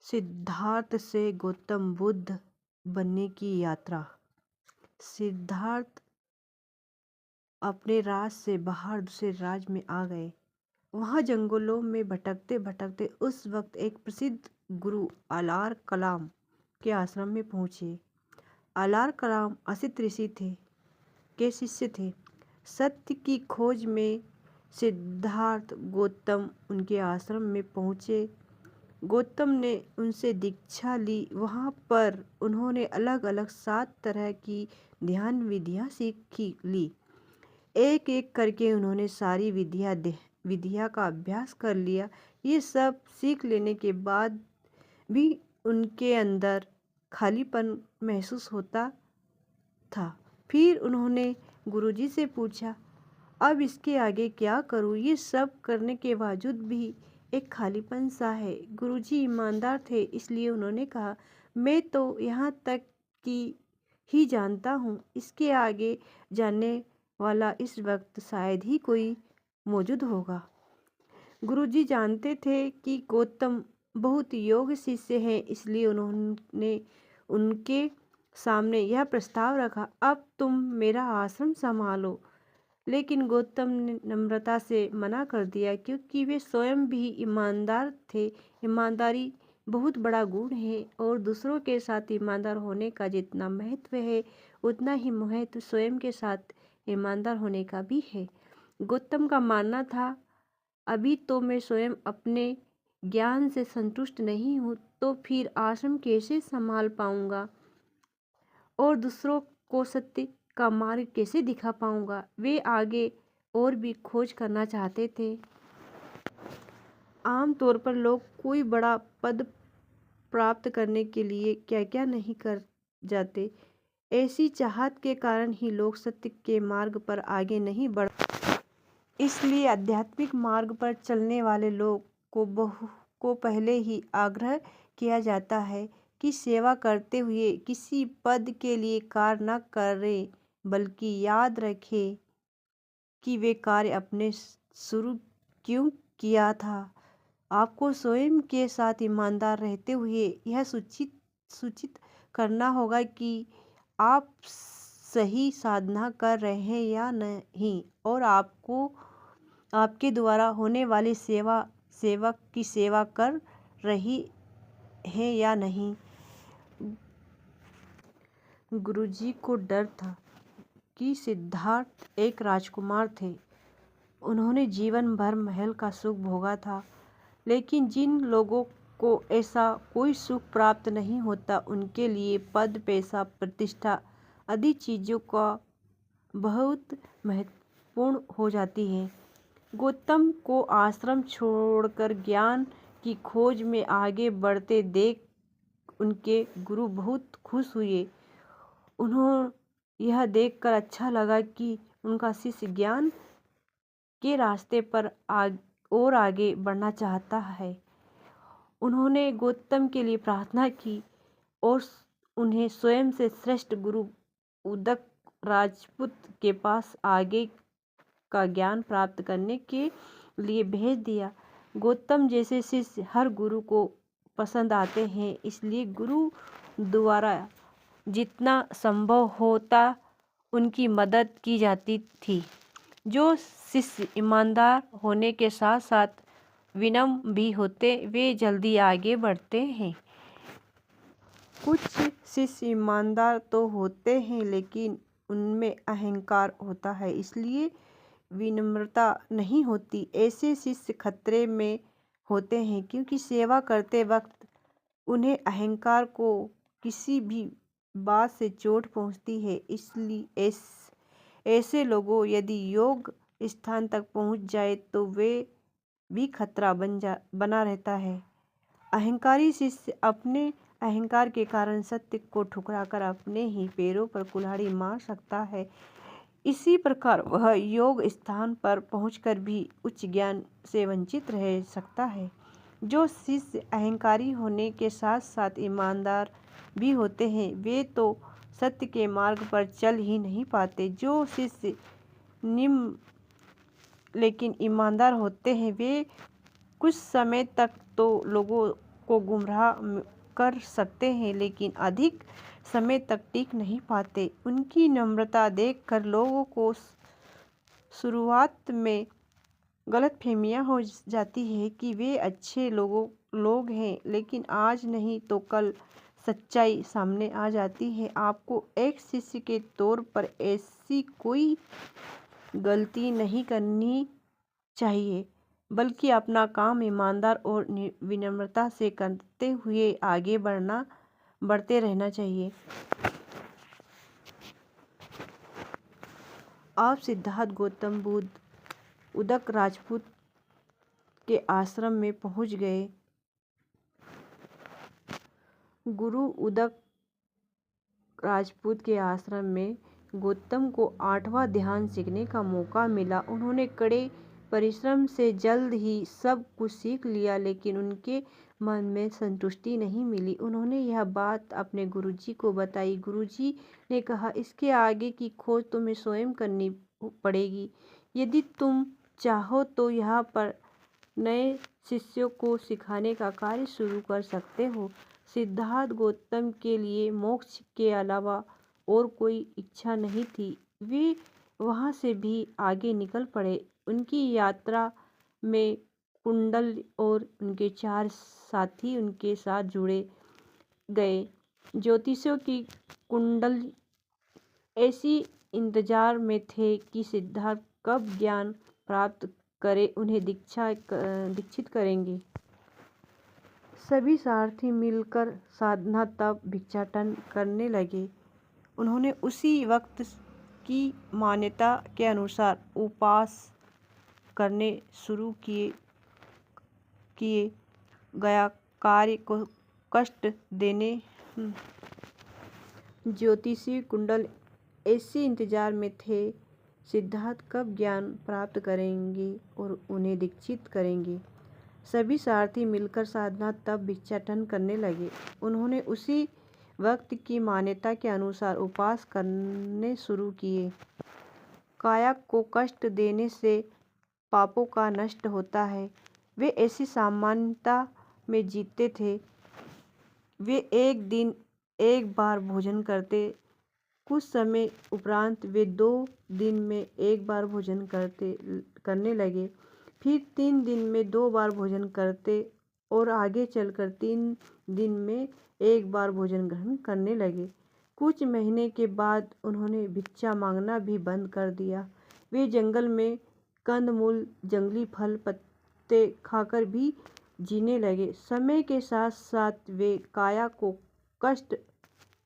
सिद्धार्थ से गौतम बुद्ध बनने की यात्रा। सिद्धार्थ अपने राज से बाहर दूसरे राज्य में आ गए। वहाँ जंगलों में भटकते भटकते उस वक्त एक प्रसिद्ध गुरु अलार कलाम के आश्रम में पहुँचे। अलार कलाम असित ऋषि के शिष्य थे। सत्य की खोज में सिद्धार्थ गौतम उनके आश्रम में पहुँचे। गौतम ने उनसे दीक्षा ली। वहाँ पर उन्होंने अलग अलग 7 तरह की ध्यान विधियाँ सीख ली। एक एक करके उन्होंने सारी विधिया का अभ्यास कर लिया। ये सब सीख लेने के बाद भी उनके अंदर खालीपन महसूस होता था। फिर उन्होंने गुरुजी से पूछा, अब इसके आगे क्या करूँ? ये सब करने के बावजूद भी एक खालीपन सा है। गुरुजी ईमानदार थे, इसलिए उन्होंने कहा, मैं तो यहाँ तक की ही जानता हूँ। इसके आगे जानने वाला इस वक्त शायद ही कोई मौजूद होगा। गुरुजी जानते थे कि गौतम बहुत योग्य शिष्य हैं, इसलिए उन्होंने उनके सामने यह प्रस्ताव रखा, अब तुम मेरा आश्रम संभालो। लेकिन गौतम ने नम्रता से मना कर दिया, क्योंकि वे स्वयं भी ईमानदार थे। ईमानदारी बहुत बड़ा गुण है और दूसरों के साथ ईमानदार होने का जितना महत्व है, उतना ही महत्व स्वयं के साथ ईमानदार होने का भी है। गौतम का मानना था, अभी तो मैं स्वयं अपने ज्ञान से संतुष्ट नहीं हूँ, तो फिर आश्रम कैसे संभाल पाऊँगा और दूसरों को सत्य का मार्ग कैसे दिखा पाऊँगा। वे आगे और भी खोज करना चाहते थे। आमतौर पर लोग कोई बड़ा पद प्राप्त करने के लिए क्या क्या नहीं कर जाते। ऐसी चाहत के कारण ही लोग सत्य के मार्ग पर आगे नहीं बढ़। इसलिए आध्यात्मिक मार्ग पर चलने वाले लोग को पहले ही आग्रह किया जाता है कि सेवा करते हुए किसी पद के लिए कार्य न करें, बल्कि याद रखें कि वे कार्य अपने शुरू क्यों किया था। आपको स्वयं के साथ ईमानदार रहते हुए यह सूचित करना होगा कि आप सही साधना कर रहे हैं या नहीं, और आपको आपके द्वारा होने वाली सेवक की सेवा कर रही है या नहीं। गुरुजी को डर था कि सिद्धार्थ एक राजकुमार थे। उन्होंने जीवन भर महल का सुख भोगा था, लेकिन जिन लोगों को ऐसा कोई सुख प्राप्त नहीं होता, उनके लिए पद, पैसा, प्रतिष्ठा आदि चीज़ों का बहुत महत्वपूर्ण हो जाती है। गौतम को आश्रम छोड़कर ज्ञान की खोज में आगे बढ़ते देख उनके गुरु बहुत खुश हुए। उन्हें यह देखकर अच्छा लगा कि उनका शिष्य ज्ञान के रास्ते पर और आगे बढ़ना चाहता है। उन्होंने गौतम के लिए प्रार्थना की और उन्हें स्वयं से श्रेष्ठ गुरु उदक राजपूत के पास आगे का ज्ञान प्राप्त करने के लिए भेज दिया। गौतम जैसे शिष्य हर गुरु को पसंद आते हैं, इसलिए गुरु द्वारा जितना संभव होता उनकी मदद की जाती थी। जो शिष्य ईमानदार होने के साथ साथ विनम्र भी होते, वे जल्दी आगे बढ़ते हैं। कुछ शिष्य ईमानदार तो होते हैं, लेकिन उनमें अहंकार होता है, इसलिए विनम्रता नहीं होती। ऐसे शिष्य खतरे में होते हैं, क्योंकि सेवा करते वक्त उन्हें अहंकार को किसी भी बात से चोट पहुंचती है। इसलिए ऐसे लोगों यदि योग स्थान तक पहुंच जाए तो वे भी खतरा बना रहता है। अहंकारी शिष्य अपने अहंकार के कारण सत्य को ठुकराकर अपने ही पैरों पर कुल्हाड़ी मार सकता है। इसी प्रकार वह योग स्थान पर पहुंचकर भी उच्च ज्ञान से वंचित रह सकता है। जो शिष्य अहंकारी होने के साथ साथ ईमानदार भी होते हैं, वे तो सत्य के मार्ग पर चल ही नहीं पाते। जो शिष्य निम्न लेकिन ईमानदार होते हैं, वे कुछ समय तक तो लोगों को गुमराह कर सकते हैं, लेकिन अधिक समय तक टिक नहीं पाते। उनकी नम्रता देखकर लोगों को शुरुआत में गलतफहमियां हो जाती है कि वे अच्छे लोग हैं, लेकिन आज नहीं तो कल सच्चाई सामने आ जाती है। आपको एक शिष्य के तौर पर ऐसी कोई गलती नहीं करनी चाहिए, बल्कि अपना काम ईमानदार और विनम्रता से करते हुए आगे बढ़ते रहना चाहिए। अब सिद्धार्थ गौतम बुद्ध उदक राजपूत के आश्रम में पहुंच गए। गुरु उदक राजपूत के आश्रम में गौतम को 8वां ध्यान सीखने का मौका मिला। उन्होंने कड़े परिश्रम से जल्द ही सब कुछ सीख लिया, लेकिन उनके मन में संतुष्टि नहीं मिली। उन्होंने यह बात अपने गुरुजी को बताई। गुरुजी ने कहा, इसके आगे की खोज तुम्हें स्वयं करनी पड़ेगी। यदि तुम चाहो तो यहाँ पर नए शिष्यों को सिखाने का कार्य शुरू कर सकते हो। सिद्धार्थ गौतम के लिए मोक्ष के अलावा और कोई इच्छा नहीं थी। वे वहाँ से भी आगे निकल पड़े। उनकी यात्रा में कुंडल और उनके 4 साथी उनके साथ जुड़े गए। ज्योतिषियों की कुंडल ऐसी इंतजार में थे कि सिद्धार्थ कब ज्ञान प्राप्त करे, उन्हें दीक्षित करेंगे। सभी सारथी मिलकर साधना तप भिक्षाटन करने लगे। उन्होंने उसी वक्त की मान्यता के अनुसार उपवास करने शुरू किए गया कार्य को कष्ट देने। ज्योतिषी कुंडल ऐसे इंतजार में थे सिद्धार्थ कब ज्ञान प्राप्त करेंगे और उन्हें दीक्षित करेंगे। सभी सारथी मिलकर साधना तप भिक्षाटन करने लगे। उन्होंने उसी वक्त की मान्यता के अनुसार उपवास करने शुरू किए। काया को कष्ट देने से पापों का नष्ट होता है, वे ऐसी सामान्यता में जीते थे। वे एक दिन एक बार भोजन करते। कुछ समय उपरांत वे 2 दिन में एक बार भोजन करने लगे। फिर 3 दिन में 2 बार भोजन करते और आगे चलकर 3 दिन में एक बार भोजन ग्रहण करने लगे। कुछ महीने के बाद उन्होंने भिक्षा मांगना भी बंद कर दिया। वे जंगल में कंदमूल, जंगली फल पत्ते खाकर भी जीने लगे। समय के साथ साथ वे काया को कष्ट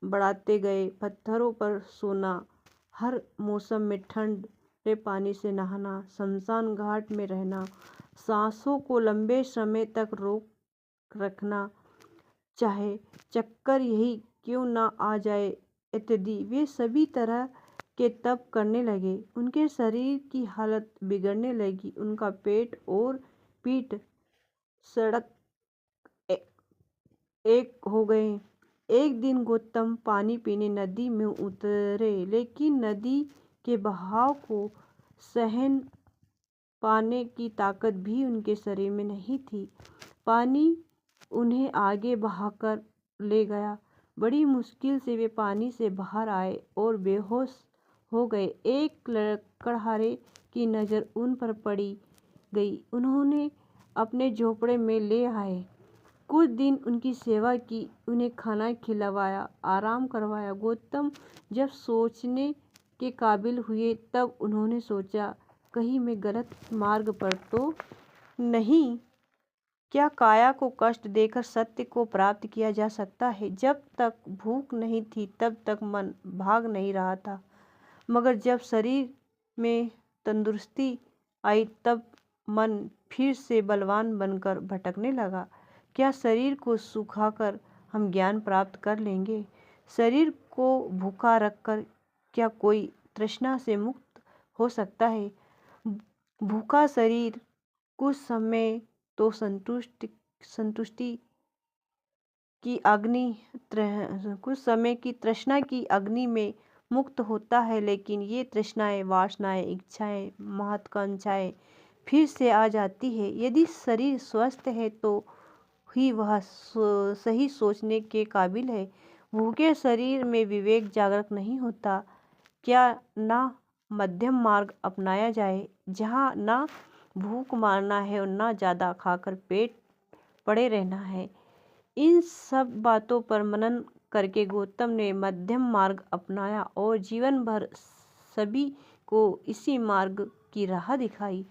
बढ़ाते गए। पत्थरों पर सोना, हर मौसम में ठंडे पानी से नहाना, शमशान घाट में रहना, सांसों को लंबे समय तक रोक रखना, चाहे चक्कर यही क्यों ना आ जाए इत्यादि। वे सभी तरह के तप करने लगे। उनके शरीर की हालत बिगड़ने लगी। उनका पेट और पीठ सड़क एक हो गए। एक दिन गौतम पानी पीने नदी में उतरे, लेकिन नदी के बहाव को सहन पाने की ताकत भी उनके शरीर में नहीं थी। पानी उन्हें आगे बहाकर ले गया। बड़ी मुश्किल से वे पानी से बाहर आए और बेहोश हो गए। एक लकड़हारे की नज़र उन पर पड़ी गई। उन्होंने अपने झोपड़े में ले आए। कुछ दिन उनकी सेवा की, उन्हें खाना खिलवाया, आराम करवाया। गौतम जब सोचने के काबिल हुए तब उन्होंने सोचा, कहीं मैं गलत मार्ग पर तो नहीं? क्या काया को कष्ट देकर सत्य को प्राप्त किया जा सकता है? जब तक भूख नहीं थी तब तक मन भाग नहीं रहा था, मगर जब शरीर में तंदुरुस्ती आई तब मन फिर से बलवान बनकर भटकने लगा। क्या शरीर को सुखाकर हम ज्ञान प्राप्त कर लेंगे? शरीर को भूखा रखकर क्या कोई तृष्णा से मुक्त हो सकता है? भूखा शरीर कुछ समय तो संतुष्टि की अग्नि कुछ समय की तृष्णा की अग्नि में मुक्त होता है, लेकिन ये तृष्णाएं, वासनाएं, इच्छाएं, महत्वाकांक्षाएं फिर से आ जाती है। यदि शरीर स्वस्थ है तो ही वह सही सोचने के काबिल है। भूखे शरीर में विवेक जागृत नहीं होता। क्या ना मध्यम मार्ग अपनाया जाए, जहाँ ना भूख मारना है और ना ज़्यादा खाकर पेट पड़े रहना है। इन सब बातों पर मनन करके गौतम ने मध्यम मार्ग अपनाया और जीवन भर सभी को इसी मार्ग की राह दिखाई।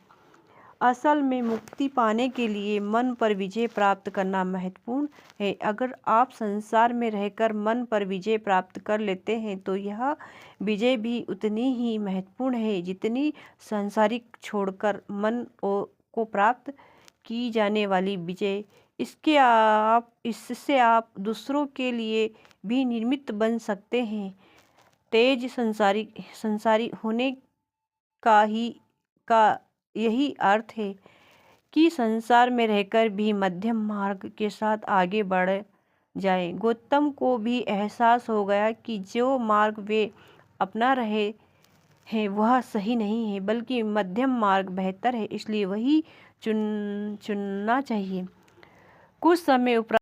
असल में मुक्ति पाने के लिए मन पर विजय प्राप्त करना महत्वपूर्ण है। अगर आप संसार में रहकर मन पर विजय प्राप्त कर लेते हैं तो यह विजय भी उतनी ही महत्वपूर्ण है जितनी सांसारिक छोड़कर मन को प्राप्त की जाने वाली विजय। इससे आप दूसरों के लिए भी निमित्त बन सकते हैं। तेज संसारी होने का यही अर्थ है कि संसार में रहकर भी मध्यम मार्ग के साथ आगे बढ़ जाए। गौतम को भी एहसास हो गया कि जो मार्ग वे अपना रहे हैं वह सही नहीं है, बल्कि मध्यम मार्ग बेहतर है, इसलिए वही चुनना चाहिए। कुछ समय उपरांत